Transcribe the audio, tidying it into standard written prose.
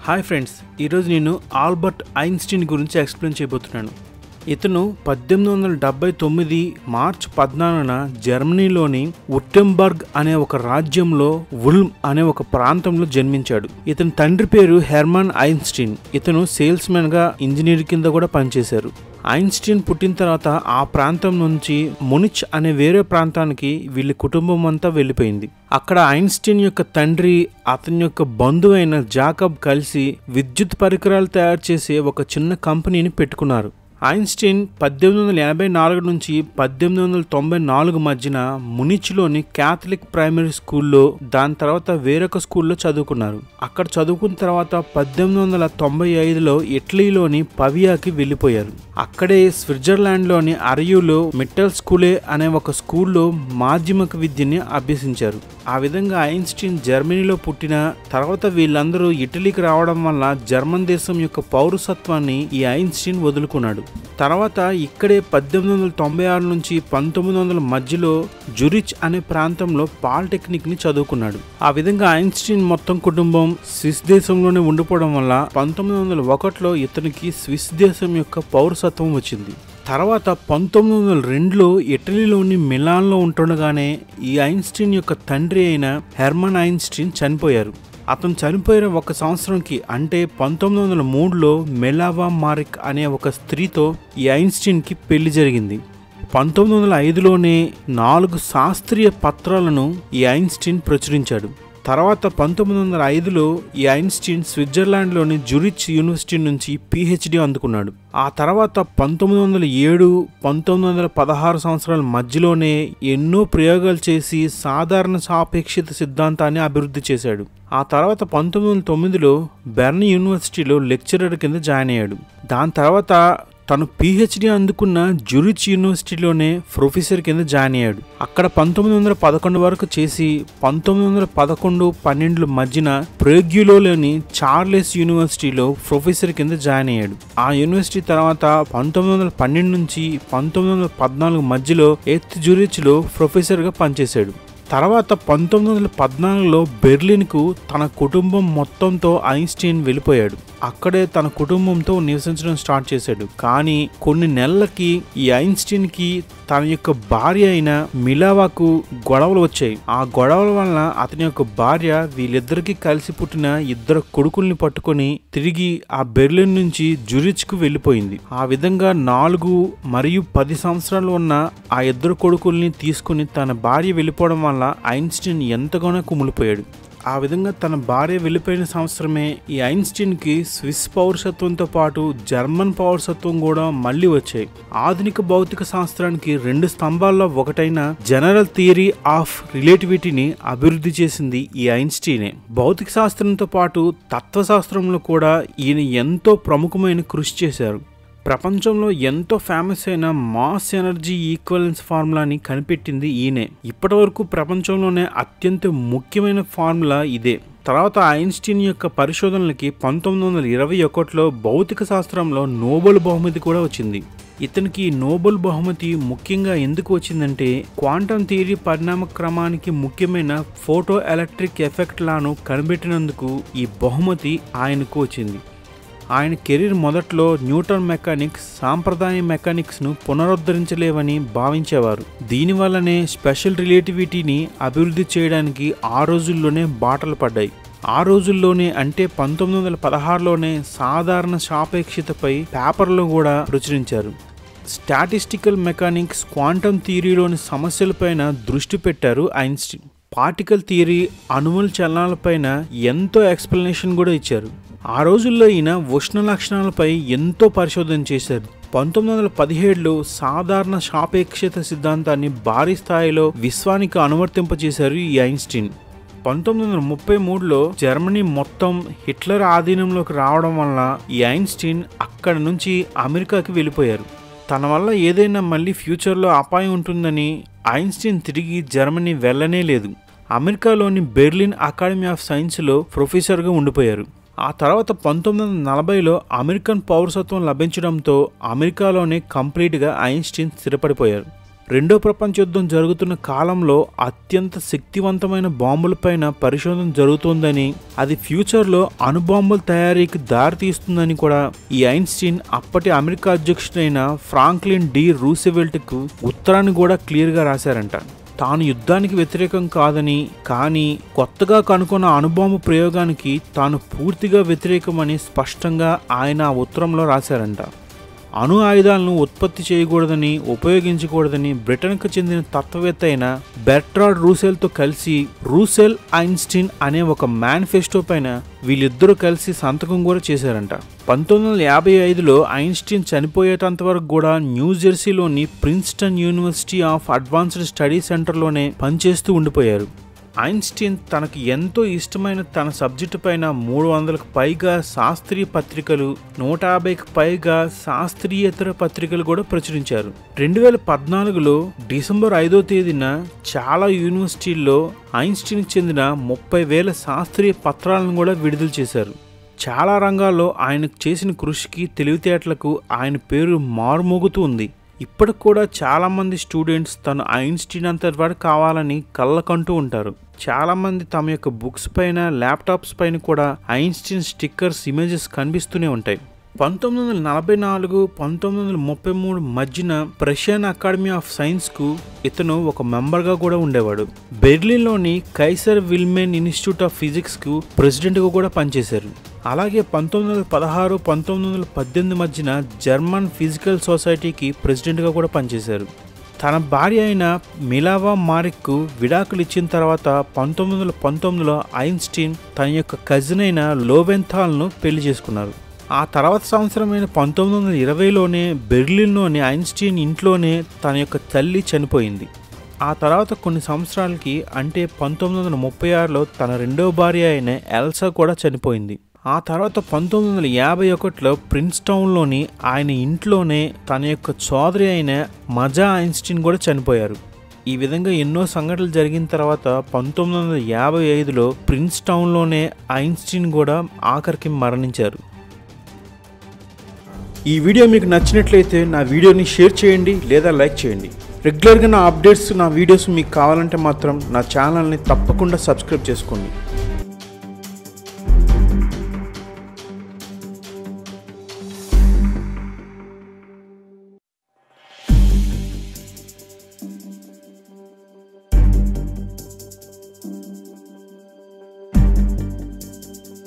Hi friends, ఈరోజు నేను Albert Einstein గురించి ఎక్స్ప్లెయిన్ చేయబోతున్నాను. ఇతను 1879 మార్చ్ 14న జర్మనీలోని ఉట్టెంబర్గ్ అనే ఒక రాజ్యంలో ఉల్మ్ అనే ఒక ప్రాంతంలో జన్మించాడు. ఇతని తండ్రి పేరు హెర్మన్ ఐన్స్టీన్. ఇతను సేల్స్ మెన్ గా ఇంజనీర్ కింద కూడా పనిచేశారు. ఐన్స్టీన్ పుట్టిన తర్వాత ఆ ప్రాంతం నుంచి మునిచ్ అనే వేరే ప్రాంతానికి వీళ్ళ కుటుంబం అంతా వెళ్ళిపోయింది. అక్కడ ఐన్స్టీన్ యొక్క తండ్రి అతని యొక్క బంధువైన జాకబ్ కలిసి విద్యుత్ పరికరాలు తయారు చేసే ఒక చిన్న కంపెనీని పెట్టుకున్నారు. ఐన్స్టీన్ 1884 నుంచి 1894 మధ్యన మునిచ్లోని క్యాథలిక్ ప్రైమరీ స్కూల్లో, దాని తర్వాత వేరొక స్కూల్లో చదువుకున్నారు. అక్కడ చదువుకున్న తర్వాత 1895లో ఇటలీలోని పవియాకి వెళ్ళిపోయారు. అక్కడే స్విట్జర్లాండ్లోని అరియులో మిట్టల్ స్కూలే అనే ఒక స్కూల్లో మాధ్యమిక విద్యని అభ్యసించారు. ఆ విధంగా ఐన్స్టీన్ జర్మనీలో పుట్టిన తర్వాత వీళ్ళందరూ ఇటలీకి రావడం వల్ల జర్మన్ దేశం యొక్క పౌరసత్వాన్ని ఈ ఐన్స్టీన్ వదులుకున్నాడు. తర్వాత ఇక్కడే 1896 నుంచి 1900 మధ్యలో జురిచ్ అనే ప్రాంతంలో పాలిటెక్నిక్ ని చదువుకున్నాడు. ఆ విధంగా ఐన్స్టీన్ మొత్తం కుటుంబం స్విస్ దేశంలోనే ఉండిపోవడం వల్ల 1901లో ఇతనికి స్విస్ దేశం యొక్క పౌరసత్వం వచ్చింది. తర్వాత 1902లో ఇటలీలోని మిలాన్లో ఉంటుండగానే ఈ ఐన్స్టీన్ యొక్క తండ్రి అయిన హెర్మన్ ఐన్స్టీన్ చనిపోయారు. అతను చనిపోయిన ఒక సంవత్సరంకి అంటే 1903లో మెలావా మారిక్ అనే ఒక స్త్రీతో ఈ ఐన్స్టీన్కి పెళ్లి జరిగింది. 1905లోనే 4 శాస్త్రీయ పత్రాలను ఈ ఐన్స్టీన్ ప్రచురించాడు. తర్వాత 1905లో ఈ ఐన్స్టీన్ స్విట్జర్లాండ్లోని జురిచ్ యూనివర్సిటీ నుంచి PhD అందుకున్నాడు. ఆ తర్వాత 1907, 1916 సంవత్సరాల మధ్యలోనే ఎన్నో ప్రయోగాలు చేసి సాధారణ సాపేక్షిత సిద్ధాంతాన్ని అభివృద్ధి చేశాడు. ఆ తర్వాత 1909లో బెర్న్ యూనివర్సిటీలో లెక్చరర్ కింద జాయిన్ అయ్యాడు. దాని తర్వాత తను PhD అందుకున్న జురిచ్ యూనివర్సిటీలోనే ప్రొఫెసర్ కింద జాయిన్ అయ్యాడు. అక్కడ 1911 వరకు చేసి 1911-12 మధ్యన ప్రేగ్యులోని చార్లెస్ యూనివర్సిటీలో ప్రొఫెసర్ కింద జాయిన్ అయ్యాడు. ఆ యూనివర్సిటీ తర్వాత 1912 నుంచి 1914 మధ్యలో ఎత్ జురిచ్లో ప్రొఫెసర్గా పనిచేశాడు. తర్వాత 1914లో బెర్లిన్కు తన కుటుంబం మొత్తంతో ఐన్స్టీన్ వెళ్ళిపోయాడు. అక్కడే తన కుటుంబంతో నివసించడం స్టార్ట్ చేశాడు. కానీ కొన్ని నెలలకి ఈ ఐన్స్టీన్కి తన యొక్క భార్య అయిన మిలావాకు గొడవలు వచ్చాయి. ఆ గొడవల వలన అతని యొక్క భార్య వీళ్ళిద్దరికీ కలిసి పుట్టిన 2 కొడుకుల్ని పట్టుకొని తిరిగి ఆ బెర్లిన్ నుంచి జురిచ్కు వెళ్ళిపోయింది. ఆ విధంగా 4 మరియు 10 సంవత్సరాలు ఉన్న ఆ 2 కొడుకుల్ని తీసుకుని తన భార్య వెళ్ళిపోవడం వల్ల ఐన్స్టీన్ ఎంతగానో కుమిలిపోయాడు. ఆ విధంగా తన భార్య వెళ్ళిపోయిన సంవత్సరమే ఈ ఐన్స్టీన్కి స్విస్ పౌరసత్వంతో పాటు జర్మన్ పౌరసత్వం కూడా మళ్ళీ వచ్చాయి. ఆధునిక భౌతిక శాస్త్రానికి 2 స్తంభాల్లో ఒకటైన జనరల్ థియరీ ఆఫ్ రిలేటివిటీని అభివృద్ధి చేసింది ఈ ఐన్స్టీనే. భౌతిక శాస్త్రంతో పాటు తత్వశాస్త్రంలో కూడా ఈయన ఎంతో ప్రముఖమైన కృషి చేశారు. ప్రపంచంలో ఎంతో ఫేమస్ అయిన మాస్ ఎనర్జీ ఈక్వలెన్స్ ఫార్ములాని కనిపెట్టింది ఈయనే. ఇప్పటి వరకు ప్రపంచంలోనే అత్యంత ముఖ్యమైన ఫార్ములా ఇదే. తర్వాత ఐన్స్టీన్ యొక్క పరిశోధనలకి 1921లో భౌతిక శాస్త్రంలో నోబెల్ బహుమతి కూడా వచ్చింది. ఇతనికి నోబెల్ బహుమతి ముఖ్యంగా ఎందుకు వచ్చిందంటే క్వాంటం థియరీ పరిణామ క్రమానికి ముఖ్యమైన ఫోటో ఎలక్ట్రిక్ ఎఫెక్ట్ లాను కనిపెట్టినందుకు ఈ బహుమతి ఆయనకు వచ్చింది. ఆయన కెరీర్ మొదట్లో న్యూటన్ మెకానిక్స్ సాంప్రదాయ మెకానిక్స్ను పునరుద్ధరించలేవని భావించేవారు. దీనివల్లనే స్పెషల్ రిలేటివిటీని అభివృద్ధి చేయడానికి ఆ రోజుల్లోనే బాటలు పడ్డాయి. ఆ రోజుల్లోనే అంటే 1916లోనే సాధారణ సాపేక్షితపై పేపర్లు కూడా ప్రచురించారు. స్టాటిస్టికల్ మెకానిక్స్ క్వాంటం థియరీలోని సమస్యలపైన దృష్టి పెట్టారు ఐన్స్టీన్. పార్టికల్ థియరీ అణువుల చలనాలపైన ఎంతో ఎక్స్ప్లెనేషన్ కూడా ఇచ్చారు. ఆ రోజుల్లో ఈయన ఉష్ణ లక్షణాలపై ఎంతో పరిశోధన చేశారు. 1917లో సాధారణ సాపేక్షత సిద్ధాంతాన్ని భారీ స్థాయిలో విశ్వానికి అనువర్తింపజేశారు ఈ ఐన్స్టీన్. 1933లో జర్మనీ మొత్తం హిట్లర్ ఆధీనంలోకి రావడం వల్ల ఈ ఐన్స్టీన్ అక్కడి నుంచి అమెరికాకి వెళ్ళిపోయారు. తన వల్ల ఏదైనా మళ్ళీ ఫ్యూచర్లో అపాయం ఉంటుందని ఐన్స్టీన్ తిరిగి జర్మనీ వెళ్ళనే లేదు. అమెరికాలోని బెర్లిన్ అకాడమీ ఆఫ్ సైన్స్లో ప్రొఫెసర్గా ఉండిపోయారు. ఆ తర్వాత 1940లో అమెరికన్ పౌరసత్వం లభించడంతో అమెరికాలోనే కంప్లీట్గా ఐన్స్టీన్ స్థిరపడిపోయారు. రెండో ప్రపంచ యుద్ధం జరుగుతున్న కాలంలో అత్యంత శక్తివంతమైన బాంబులపైన పరిశోధన జరుగుతోందని, అది ఫ్యూచర్లో అణుబాంబుల తయారీకి దారితీస్తుందని కూడా ఈ ఐన్స్టీన్ అప్పటి అమెరికా అధ్యక్షుడైన ఫ్రాంక్లిన్ డి రూస్వెల్ట్కు ఉత్తరాన్ని కూడా క్లియర్గా రాశారంట. తాను యుద్ధానికి వ్యతిరేకం కాదని, కానీ కొత్తగా కనుక్కున్న అణుబాంబు ప్రయోగానికి తాను పూర్తిగా వ్యతిరేకమని స్పష్టంగా ఆయన ఆ ఉత్తరంలో రాశారంట. అణు ఆయుధాలను ఉత్పత్తి చేయకూడదని, ఉపయోగించకూడదని బ్రిటన్కు చెందిన తత్వవేత్త అయిన బెర్ట్రాడ్ రూసెల్తో కలిసి రూసెల్ ఐన్స్టీన్ అనే ఒక మేనిఫెస్టో పైన వీళ్ళిద్దరూ కలిసి సంతకం కూడా చేశారంట. 1955లో ఐన్స్టీన్ చనిపోయేటంత వరకు కూడా న్యూజెర్సీలోని Princeton university of advanced study సెంటర్లోనే పనిచేస్తూ ఉండిపోయారు. ఐన్స్టీన్ తనకు ఎంతో ఇష్టమైన తన సబ్జెక్టు పైన 300కు పైగా శాస్త్రీయ పత్రికలు, 150కి పైగా శాస్త్రీయేతర పత్రికలు కూడా ప్రచురించారు. 2014లో డిసెంబర్ 5వ తేదీన చాలా యూనివర్సిటీల్లో ఐన్స్టీన్కి చెందిన 30,000 శాస్త్రీయ పత్రాలను కూడా విడుదల చేశారు. చాలా రంగాల్లో ఆయనకు చేసిన కృషికి, తెలివితేటలకు ఆయన పేరు మారుమోగుతూ ఉంది. ఇప్పటికి కూడా చాలామంది స్టూడెంట్స్ తను ఐన్స్టీన్ అంతటి కావాలని కళ్ళకంటూ ఉంటారు. చాలామంది తమ యొక్క బుక్స్ పైన, ల్యాప్టాప్స్ పైన కూడా ఐన్స్టీన్ స్టిక్కర్స్, ఇమేజెస్ కనిపిస్తూనే ఉంటాయి. 1944, 1933 మధ్యన ప్రషియన్ అకాడమీ ఆఫ్ సైన్స్కు ఇతను ఒక మెంబర్గా కూడా ఉండేవాడు. బెర్లిన్లోని కైసర్ విల్మెన్ ఇన్స్టిట్యూట్ ఆఫ్ ఫిజిక్స్కు ప్రెసిడెంట్గా కూడా పనిచేశారు. అలాగే 1916, 1918 మధ్యన జర్మన్ ఫిజికల్ సొసైటీకి ప్రెసిడెంట్గా కూడా పనిచేశారు. తన భార్య అయిన మిలావా మారిక్కు విడాకులు ఇచ్చిన తర్వాత 1919లో ఐన్స్టీన్ తన యొక్క కజిన్ అయిన లోవెంథాల్ను పెళ్లి చేసుకున్నారు. ఆ తర్వాత సంవత్సరమైన 1920లోనే బెర్లిన్లోని ఐన్స్టీన్ ఇంట్లోనే తన యొక్క తల్లి చనిపోయింది. ఆ తర్వాత కొన్ని సంవత్సరాలకి, అంటే 1936లో తన రెండవ భార్య అయిన ఎల్సా కూడా చనిపోయింది. ఆ తర్వాత 1951లో ప్రిన్స్టౌన్లోని ఆయన ఇంట్లోనే తన యొక్క సోదరి అయిన మజా ఐన్స్టీన్ కూడా చనిపోయారు. ఈ విధంగా ఎన్నో సంఘటనలు జరిగిన తర్వాత 1955లో ప్రిన్స్టౌన్లోనే ఐన్స్టీన్ కూడా ఆఖరికి మరణించారు. ఈ వీడియో మీకు నచ్చినట్లయితే నా వీడియోని షేర్ చేయండి లేదా లైక్ చేయండి. రెగ్యులర్గా నా అప్డేట్స్, నా వీడియోస్ మీకు కావాలంటే మాత్రం నా ఛానల్ని తప్పకుండా సబ్స్క్రైబ్ చేసుకోండి.